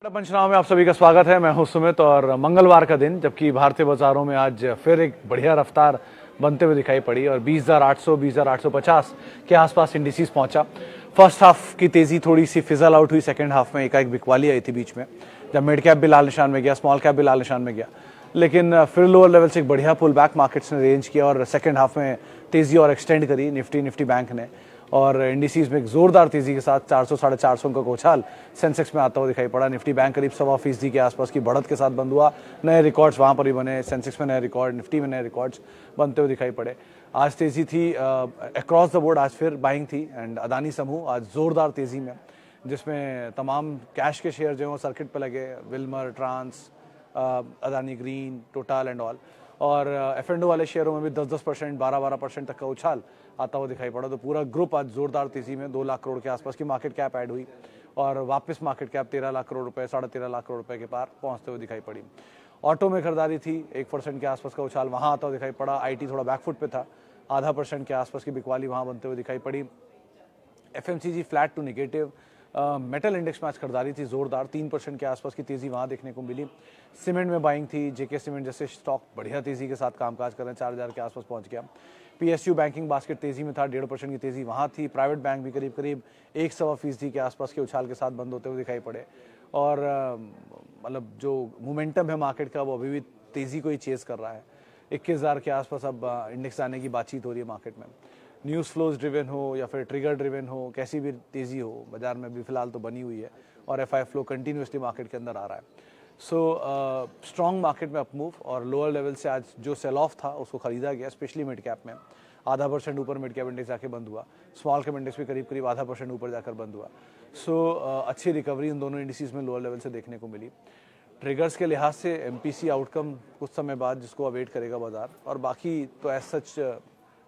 पंचनामा में आप सभी का स्वागत है। मैं हूं सुमित और मंगलवार का दिन, जबकि भारतीय बाजारों में आज फिर एक बढ़िया रफ्तार बनते हुए दिखाई पड़ी और 20,800 20,850 के आसपास इंडिसेस पहुंचा। फर्स्ट हाफ की तेजी थोड़ी सी फिजल आउट हुई, सेकंड हाफ में एकाएक बिकवाली आई थी बीच में, जब मिड कैप भी लाल निशान में गया, स्मॉल कैप भी लाल निशान में गया, लेकिन फिर लोअर लेवल से एक बढ़िया पुल बैक मार्केट्स ने रेंज किया और सेकंड हाफ में तेजी और एक्सटेंड करी निफ्टी बैंक ने, और इंडिसेस में एक जोरदार तेजी के साथ 400 साढ़े 400 का उछाल सेंसेक्स में आता हुआ दिखाई पड़ा। निफ्टी बैंक करीब 1.25% के आसपास की बढ़त के साथ बंद हुआ। नए रिकॉर्ड्स वहां पर ही बने, सेंसेक्स में नए रिकॉर्ड, निफ्टी में नए रिकॉर्ड्स बनते हुए दिखाई पड़े। आज तेजी थी अक्रॉस द बोर्ड, आज फिर बाइंग थी एंड अदानी समूह आज जोरदार तेजी में, जिसमें तमाम कैश के शेयर जो हैं सर्किट पर लगे, Wilmar, trans, Adani green, total and all, और F&O वाले शेयरों में भी 10-10%, 12-12% तक का उछाल आता हुआ दिखाई पड़ा। तो पूरा ग्रुप आज जोरदार तेजी में 2 लाख करोड़ के आसपास की मार्केट कैप ऐड हुई और वापस मार्केट कैप 13 लाख करोड़ रुपए, 13.5 लाख करोड़ रुपए के पार पहुंचते हुए दिखाई पड़ी। ऑटो में खरीदारी थी, 1% के आसपास का उछाल वहां आता हुआ दिखाई पड़ा। IT थोड़ा बैकफुट पे था, 0.5% के आसपास की बिकवाली वहां बनते हुए दिखाई पड़ी। FMCG flat to negative. Metal index में आज खरीदारी थी जोरदार, 3% के आसपास की तेजी वहां देखने को मिली। सीमेंट में बाइंग थी, जेके सीमेंट जैसे स्टॉक बढ़िया तेजी के साथ कामकाज कर रहे हैं, 4,000 के आसपास पहुंच गया। PSU बैंकिंग बास्केट तेजी में था, 1.5% की तेजी वहां थी। प्राइवेट बैंक भी करीब 1.25% के आसपास के उछाल के साथ बंद होते हुए दिखाई पड़े। और मतलब जो मोमेंटम है मार्केट का वो अभी भी तेजी को ही चेस कर रहा है। 21,000 के आसपास अब इंडेक्स आने की बातचीत हो रही है मार्केट में। न्यूज़ फ्लोज ड्रिवन हो या फिर ट्रिगर ड्रिवन हो, कैसी भी तेजी हो बाजार में भी फिलहाल तो बनी हुई है और FI फ्लो कंटिन्यूसली मार्केट के अंदर आ रहा है। सो स्ट्रॉन्ग मार्केट में अपमूव, और लोअर लेवल से आज जो सेल ऑफ था उसको खरीदा गया, स्पेशली मिड कैप में 0.5% ऊपर मिड कैप इंडेक्स जाके बंद हुआ। स्मॉल कैप इंडेक्स भी करीब 0.5% ऊपर जाकर बंद हुआ। सो अच्छी रिकवरी इन दोनों इंडिसेस में लोअर लेवल से देखने को मिली। ट्रिगर्स के लिहाज से MPC आउटकम कुछ समय बाद जिसको अवेट करेगा बाजार, और बाकी तो एज सच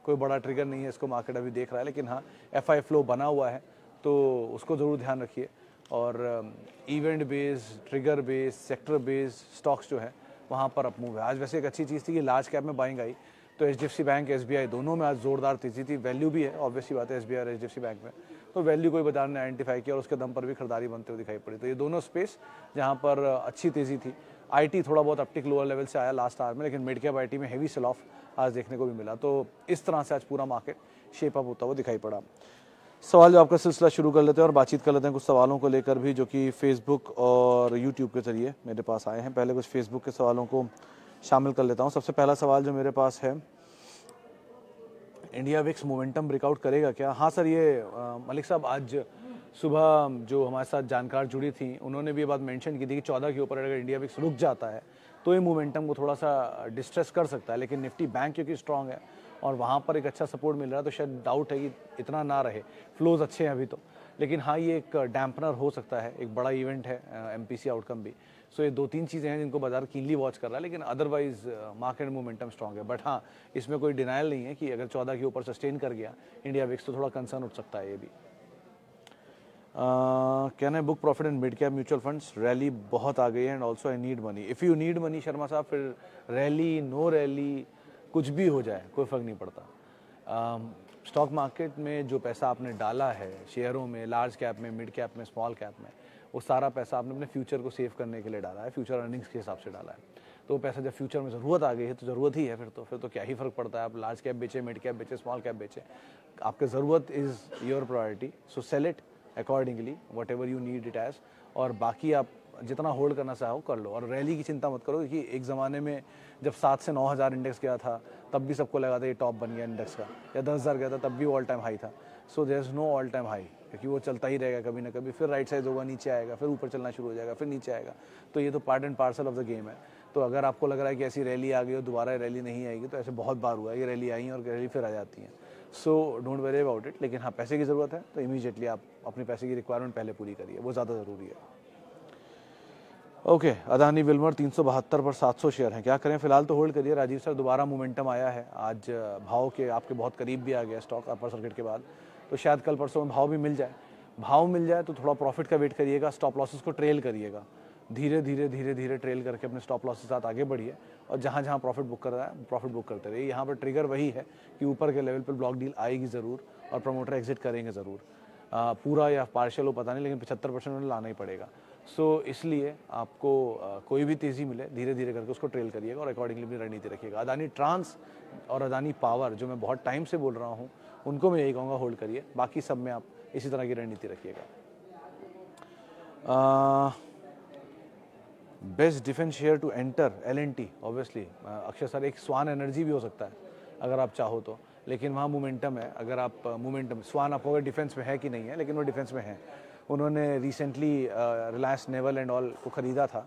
कोई बड़ा ट्रिगर नहीं है, इसको मार्केट अभी देख रहा है, लेकिन हाँ FI फ्लो बना हुआ है तो उसको ज़रूर ध्यान रखिए। और event based, trigger based, sector based stocks जो है वहाँ पर अपमूव है। आज वैसे एक अच्छी चीज़ थी कि लार्ज कैप में बाइंग आई, तो HDFC बैंक, SBI दोनों में आज जोरदार तेजी थी। वैल्यू भी है, ऑब्वियसली बात है SBI और HDFC बैंक में, तो वैल्यू कोई बाजार ने आइडेंटिफाई किया और उसके दम पर भी खरीदारी बनते हुए दिखाई पड़ी। तो ये दोनों स्पेस जहाँ पर अच्छी तेजी थी। IT थोड़ा बहुत अपटिक लोअर लेवल से आया लास्ट आवर में, लेकिन मिड कैप IT में हेवी सेल ऑफ आज देखने को भी मिला। तो इस तरह से आज पूरा मार्केट शेप अप होता हुआ दिखाई पड़ा। सवाल जवाब का सिलसिला शुरू कर लेते हैं और बातचीत कर लेते हैं कुछ सवालों को लेकर भी, जो कि फेसबुक और यूट्यूब के जरिए मेरे पास आए हैं। पहले कुछ फेसबुक के सवालों को शामिल कर लेता हूँ। सबसे पहला सवाल जो मेरे पास है, इंडिया विक्स मोमेंटम ब्रेकआउट करेगा क्या? हाँ सर, ये मलिक साहब आज सुबह जो हमारे साथ जानकार जुड़ी थी उन्होंने भी ये बात मेंशन की थी कि 14 के ऊपर अगर इंडिया विक्स रुक जाता है तो ये मोमेंटम को थोड़ा सा डिस्ट्रेस कर सकता है, लेकिन निफ्टी बैंक क्योंकि स्ट्रांग है और वहाँ पर एक अच्छा सपोर्ट मिल रहा है तो शायद डाउट है कि इतना ना रहे। फ्लोज अच्छे हैं अभी तो, लेकिन हाँ ये एक डैम्पनर हो सकता है, एक बड़ा इवेंट है MPC आउटकम भी। सो ये 2-3 चीज़ें हैं जिनको बाजार कीनली वॉच कर रहा है, लेकिन अदरवाइज मार्केट मोमेंटम स्ट्रांग है। बट हाँ, इसमें कोई डिनाइल नहीं है कि अगर 14 के ऊपर सस्टेन कर गया इंडिया विक्स तो थोड़ा कंसर्न उठ सकता है ये भी। Can I book profit in mid cap mutual funds? Rally बहुत आ गई है and also I need money. If you need money Sharma साहब, फिर रैली नो रैली कुछ भी हो जाए कोई फ़र्क नहीं पड़ता। स्टॉक मार्केट में जो पैसा आपने डाला है शेयरों में, लार्ज कैप में, मिड कैप में, स्मॉल कैप में, वो सारा पैसा आपने अपने फ्यूचर को सेव करने के लिए डाला है, फ्यूचर अर्निंग्स के हिसाब से डाला है। तो वो पैसा जब फ्यूचर में ज़रूरत आ गई है तो ज़रूरत ही है, फिर तो क्या ही फ़र्क पड़ता है आप लार्ज कैप बेचें, मिड कैप बेचें, स्मॉल कैप बेचें। आपकी ज़रूरत is your priority, so sell it accordingly whatever you need it as. और बाकी आप जितना होल्ड करना चाहो कर लो, और रैली की चिंता मत करो, क्योंकि एक ज़माने में जब 7 से 9,000 इंडेक्स गया था तब भी सबको लगा था ये टॉप बन गया इंडेक्स का, या 10,000 गया था तब भी ऑल टाइम हाई था। So there is no all time high, क्योंकि वो चलता ही रहेगा कभी ना कभी, फिर राइट साइड होगा, नीचे आएगा, फिर ऊपर चलना शुरू हो जाएगा, फिर नीचे आएगा। तो ये तो part and parcel of the game है। तो अगर आपको लग रहा है कि ऐसी रैली आ गई और दोबारा रैली नहीं आएगी, तो ऐसे बहुत बार हुआ है, ये रैली आई और रैली फिर आ जाती है। So don't worry about it. लेकिन हाँ, पैसे की ज़रूरत है तो इमीडिएटली आप अपने पैसे की रिक्वायरमेंट पहले पूरी करिए, वो ज़्यादा ज़रूरी है। ओके, अदानी विल्मर 372 पर 700 शेयर हैं, क्या करें? फिलहाल तो होल्ड करिए। राजीव सर, दोबारा मोमेंटम आया है, आज भाव के आपके बहुत करीब भी आ गया स्टॉक अपर सर्किट के बाद, तो शायद कल परसों में भाव भी मिल जाए। भाव मिल जाए तो थोड़ा प्रॉफिट का वेट करिएगा, स्टॉप लॉसेस को ट्रेल करिएगा, धीरे धीरे ट्रेल करके अपने स्टॉप लॉस के साथ आगे बढ़िए, और जहाँ जहाँ प्रॉफिट बुक कर रहा है प्रॉफिट बुक करते रहिए। यहाँ पर ट्रिगर वही है कि ऊपर के लेवल पर ब्लॉक डील आएगी ज़रूर और प्रमोटर एग्जिट करेंगे ज़रूर, पूरा या पार्शियल हो पता नहीं, लेकिन 75% उन्हें लाना ही पड़ेगा। सो इसलिए आपको कोई भी तेज़ी मिले धीरे धीरे करके उसको ट्रेल करिएगा और अकॉर्डिंगली अपनी रणनीति रखिएगा। अदानी ट्रांस और अदानी पावर जो मैं बहुत टाइम से बोल रहा हूँ उनको मैं यही कहूँगा होल्ड करिए, बाकी सब में आप इसी तरह की रणनीति रखिएगा। Best defence share to enter L&T obviously Akshay sir, एक स्वान एनर्जी भी हो सकता है अगर आप चाहो तो, लेकिन वहाँ मोमेंटम है। अगर आप मोमेंटम स्वान आपको अगर डिफेंस में है कि नहीं है, लेकिन वो डिफेंस में है। उन्होंने recently Reliance naval and all को ख़रीदा था,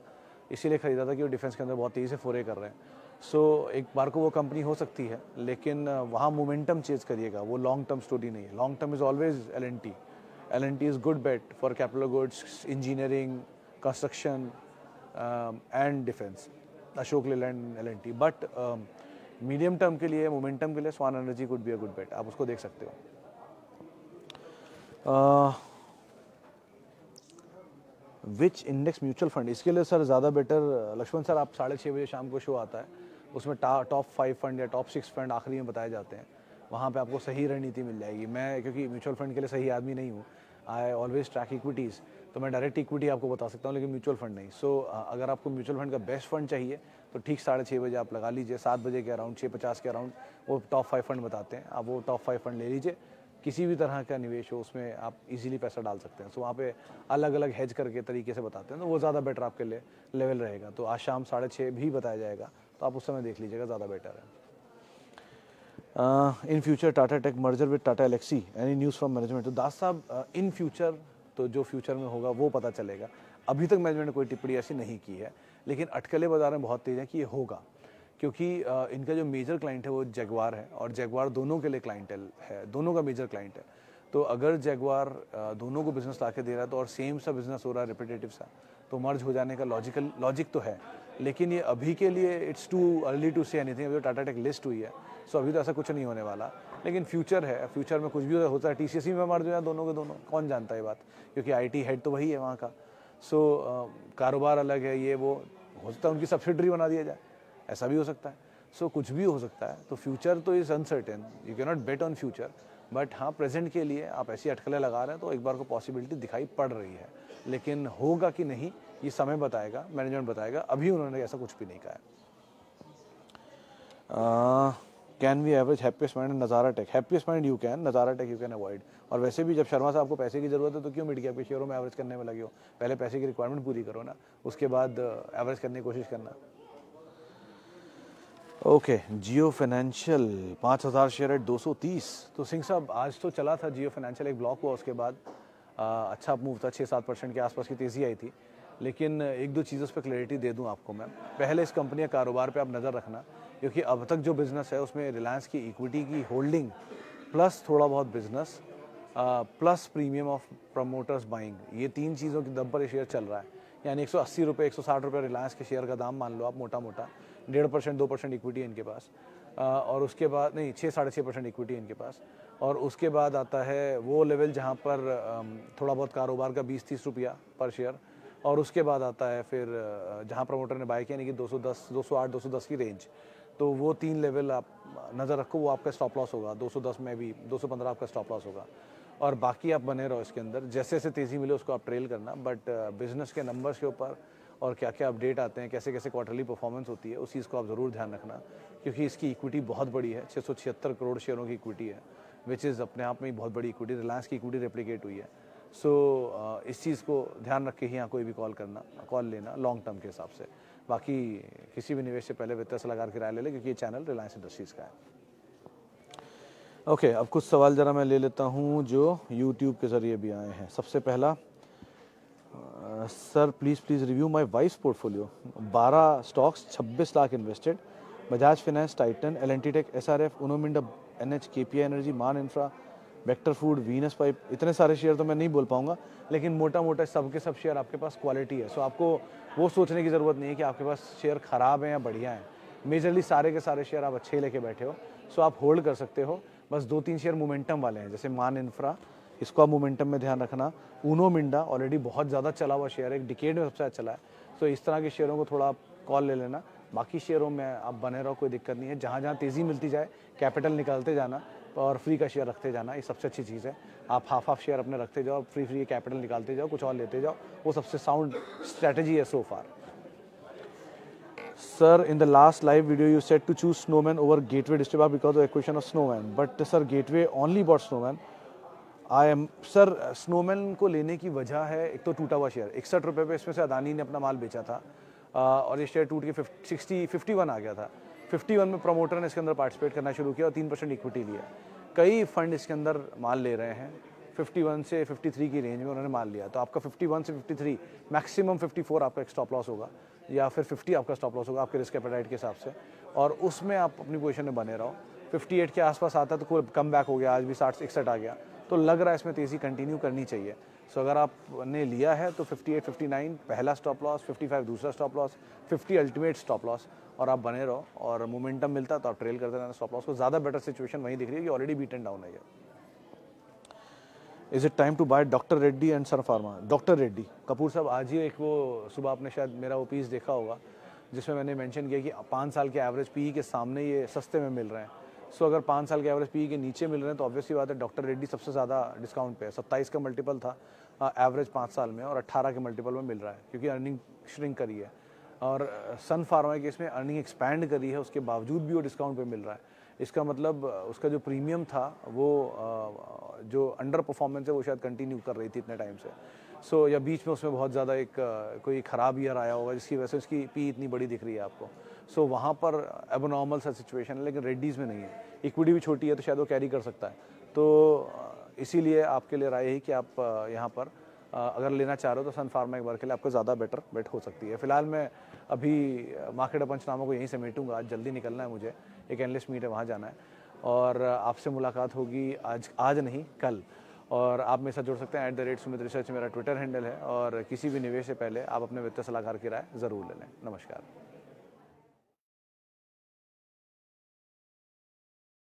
इसीलिए ख़रीदा था कि वो डिफेंस के अंदर बहुत तेज़ी से फोरे कर रहे हैं। सो एक बार को वो कंपनी हो सकती है, लेकिन वहाँ मोमेंटम चेज करिएगा, वो लॉन्ग टर्म स्टोरी नहीं है। Long term is always L&T। L&T is good bet for capital goods, engineering, construction and defence, Ashok Leyland L&T। But medium term के लिए, मोमेंटम के लिए Swan energy could be a good bet, आप उसको देख सकते हो। विच इंडेक्स म्यूचुअल फंड, इसके लिए सर ज़्यादा बेटर लक्ष्मण सर, आप 6:30 बजे शाम को शो आता है, उसमें टॉप 5 फंड या टॉप 6 फंड आखिरी में बताए जाते हैं, वहाँ पे आपको सही रणनीति मिल जाएगी। मैं क्योंकि म्यूचुअल फंड के लिए सही आदमी नहीं हूँ, आई ऑलवेज ट्रैक इक्विटीज़, तो मैं डायरेक्ट इक्विटी आपको बता सकता हूँ, लेकिन म्यूचुअल फंड नहीं। सो अगर आपको म्यूचुअल फंड का बेस्ट फंड चाहिए तो ठीक 6:30 बजे आप लगा लीजिए, 7 बजे के अराउंड, 6:50 के अराउंड वो टॉप 5 फंड बताते हैं, आप वो टॉप 5 फंड ले लीजिए। किसी भी तरह का निवेश हो उसमें आप इजीली पैसा डाल सकते हैं। सो वहाँ पे अलग अलग हेज करके तरीके से बताते हैं, तो वो ज़्यादा बेटर आपके लिए लेवल रहेगा। तो आज शाम 6:30 भी बताया जाएगा, तो आप उस समय देख लीजिएगा, ज़्यादा बेटर है। In future Tata Tech merger with Tata Elxsi, any news from management? तो दास साहब, इन फ्यूचर तो जो फ्यूचर में होगा वो पता चलेगा। अभी तक मैनेजमेंट ने कोई टिप्पणी ऐसी नहीं की है, लेकिन अटकलें बाजार में बहुत तेज है कि ये होगा, क्योंकि इनका जो मेजर क्लाइंट है वो जगुआर है, और जगुआर दोनों के लिए क्लाइंटेल है, दोनों का मेजर क्लाइंट है। तो अगर जगुआर दोनों को बिजनेस ला के दे रहा है तो, और सेम सा बिजनेस हो रहा है, रिपीटेटिव सा, तो मर्ज हो जाने का लॉजिक तो है। लेकिन ये अभी के लिए it's too early to say anything. अभी तो टाटा टेक लिस्ट हुई है, सो अभी तो ऐसा कुछ नहीं होने वाला, लेकिन फ्यूचर है, फ्यूचर में कुछ भी होता है। TCS में मर्ज हो जाए दोनों के दोनों, कौन जानता है ये बात, क्योंकि IT हेड तो वही है वहाँ का। सो कारोबार अलग है, ये वो हो सकता है उनकी सब्सिडरी बना दिया जाए, ऐसा भी हो सकता है। सो कुछ भी हो सकता है। तो फ्यूचर तो is uncertain, you can not bet on future, but हाँ प्रेजेंट के लिए आप ऐसी अटकलें लगा रहे हैं तो एक बार को पॉसिबिलिटी दिखाई पड़ रही है, लेकिन होगा कि नहीं ये समय बताएगा, मैनेजमेंट बताएगा। अभी उन्होंने ऐसा कुछ भी नहीं कहा है। Can we average Happiest Mind Nazara tech? Happiest Mind you can, Nazara tech you can avoid. और वैसे भी जब शर्मा साहब को पैसे की जरूरत है तो क्यों मिड कैप के शेयरों में एवरेज करने में लगे हो? पहले पैसे की रिक्वायरमेंट पूरी करो ना, उसके बाद एवरेज करने की कोशिश करना। ओके, जियो फाइनेंशियल 5000 शेयर एट 230। तो सिंह साहब, आज तो चला था जियो फाइनेंशियल, एक ब्लॉक हुआ, उसके बाद अच्छा मूव था, 6-7% के आसपास की तेज़ी आई थी। लेकिन एक दो चीज़ों पर क्लैरिटी दे दूं आपको मैं। पहले इस कंपनी के कारोबार पे आप नज़र रखना, क्योंकि अब तक जो बिज़नेस है उसमें रिलायंस की इक्विटी की होल्डिंग प्लस थोड़ा बहुत business plus premium of promoters buying, ये 3 चीज़ों की दम पर ये शेयर चल रहा है। यानी 180 रुपये, 160 रुपये रिलायंस के शेयर का दाम मान लो आप, मोटा मोटा 1.5%, 2% इक्विटी है इनके पास, और उसके बाद नहीं 6-6.5% इक्विटी है इनके पास। और उसके बाद आता है वो लेवल जहाँ पर थोड़ा बहुत कारोबार का 20-30 रुपया पर शेयर, और उसके बाद आता है फिर जहाँ प्रमोटर ने बाय किया, यानी कि 210, 208, 210 की रेंज। तो वो 3 लेवल आप नज़र रखो, वो आपका स्टॉप लॉस होगा। 210 में भी 215 आपका स्टॉप लॉस होगा, और बाकी आप बने रहो इसके अंदर, जैसे जैसे तेज़ी मिले उसको आप ट्रेल करना। बट बिजनेस के नंबर्स के ऊपर और क्या क्या अपडेट आते हैं, कैसे कैसे क्वार्टरली परफॉर्मेंस होती है, उस चीज़ को आप ज़रूर ध्यान रखना, क्योंकि इसकी इक्विटी बहुत बड़ी है, 676 करोड़ शेयरों की इक्विटी है, विच इज़ अपने आप में ही बहुत बड़ी इक्विटी। रिलायंस की इक्विटी रेप्लिकेट हुई है। सो इस चीज़ को ध्यान रख के ही यहाँ कोई भी कॉल लेना लॉन्ग टर्म के हिसाब से। बाकी किसी भी निवेश से पहले वित्तीय सलाहकार की राय ले लें, क्योंकि ये चैनल रिलायंस इंडस्ट्रीज़ का है। ओके, अब कुछ सवाल ज़रा मैं ले लेता हूँ जो यूट्यूब के ज़रिए भी आए हैं। सबसे पहला, sir please review my wife's portfolio. 12 stocks, 26 lakh invested, Bajaj finance, Titan, L&T tech, SRF, Uno Minda, NH, KPI energy, Man infra, vector food, Venus pipe. इतने सारे शेयर तो मैं नहीं बोल पाऊंगा, लेकिन मोटा मोटा सब के सब शेयर आपके पास क्वालिटी है। सो आपको वो सोचने की ज़रूरत नहीं है कि आपके पास शेयर ख़राब हैं या बढ़िया हैं। मेजरली सारे के सारे शेयर आप अच्छे लेके बैठे हो, सो आप होल्ड कर सकते हो। बस 2-3 शेयर मोमेंटम वाले हैं, जैसे मान इंफ्रा, इसको आप मोमेंटम में ध्यान रखना। उनो मिंडा ऑलरेडी बहुत ज़्यादा चला हुआ शेयर है, एक डिकेड में सबसे ज़्यादा चला है, तो इस तरह के शेयरों को थोड़ा आप कॉल ले लेना। बाकी शेयरों में आप बने रहो, कोई दिक्कत नहीं है। जहाँ जहाँ तेज़ी मिलती जाए कैपिटल निकालते जाना, और फ्री का शेयर रखते जाना, ये सबसे अच्छी चीज़ है। आप हाफ शेयर अपने रखते जाओ, फ्री कैपिटल निकालते जाओ, कुछ और लेते जाओ, वो सबसे साउंड स्ट्रैटेजी है सो फार। Sir, in the last live video, you said to choose Snowman over Gateway Distributor because of acquisition of Snowman. But sir, Gateway only bought Snowman. Sir snowman को लेने की वजह है, एक तो टूटा हुआ शेयर 61 रुपये पे इसमें से अदानी ने अपना माल बेचा था और ये शेयर टूट के 51 आ गया था। 51 में प्रमोटर ने इसके अंदर पार्टिसिपेट करना शुरू किया और 3% इक्विटी लिया। कई फंड इसके अंदर माल ले रहे हैं, 51 से 53 की रेंज में उन्होंने माल लिया। तो आपका 51 से 53 मैक्सिमम 54 आपका एक स्टॉप लॉस होगा या फिर 50 आपका स्टॉप लॉस होगा आपके रिस्क एपेटाइट के हिसाब से, और उसमें आप अपनी पोजीशन में बने रहो। 58 के आसपास आता तो कोई कम बैक हो गया, आज भी 60-61 आ गया, तो लग रहा है इसमें तेज़ी कंटिन्यू करनी चाहिए। सो अगर आपने लिया है तो 58-59 पहला स्टॉप लॉस, 55 दूसरा stop loss, 50 ultimate stop loss, और आप बने रहो और मोमेंटम मिलता तो आप ट्रेल करते रहना स्टॉप लॉस को। ज़्यादा बेटर सिचुएशन वहीं दिख रही है कि ऑलरेडी बीटन डाउन है ये। Is it time to buy doctor Reddy and Sun Pharma? Doctor Reddy Kapoor साहब, आज ही एक वो सुबह आपने शायद मेरा वो पीस देखा होगा जिसमें मैंने मेंशन किया कि 5 साल के एवरेज पी के सामने ये सस्ते में मिल रहे हैं। सो अगर 5 साल के एवरेज पी के नीचे मिल रहे हैं तो ऑब्वियसली बात है डॉक्टर रेड्डी सबसे ज़्यादा डिस्काउंट पे है। 27 का मल्टीपल था एवरेज 5 साल में और 18 के मल्टीपल में मिल रहा है क्योंकि अर्निंग श्रिंक करी है। और सन फार्मा के इसमें अर्निंग एक्सपैंड करी है, उसके बावजूद भी वो डिस्काउंट पे मिल रहा है। इसका मतलब उसका जो प्रीमियम था वो जो अंडर परफॉर्मेंस है वो शायद कंटिन्यू कर रही थी इतने टाइम से। सो या बीच में उसमें बहुत ज़्यादा एक कोई ख़राब ईयर आया होगा जिसकी वजह से उसकी पी इतनी बड़ी दिख रही है आपको। सो वहाँ पर एबनॉर्मल सा सिचुएशन है, लेकिन रेड्डीज़ में नहीं है। इक्विटी भी छोटी है तो शायद वो कैरी कर सकता है। तो इसीलिए आपके लिए राय है कि आप यहाँ पर अगर लेना चाह रहे हो तो सन फार्मा एक बार के लिए आपको ज़्यादा बेटर बेट हो सकती है। फिलहाल मैं अभी मार्केट पंचनामा को यहीं से मेटूंगा, आज जल्दी निकलना है मुझे, एक एनालिस्ट मीट है वहाँ जाना है और आपसे मुलाकात होगी आज नहीं कल। और आप मेरे साथ जुड़ सकते हैं @सुमित रिसर्च मेरा ट्विटर हैंडल है और किसी भी निवेश से पहले आप अपने वित्तीय सलाहकार की राय ज़रूर ले लें। नमस्कार।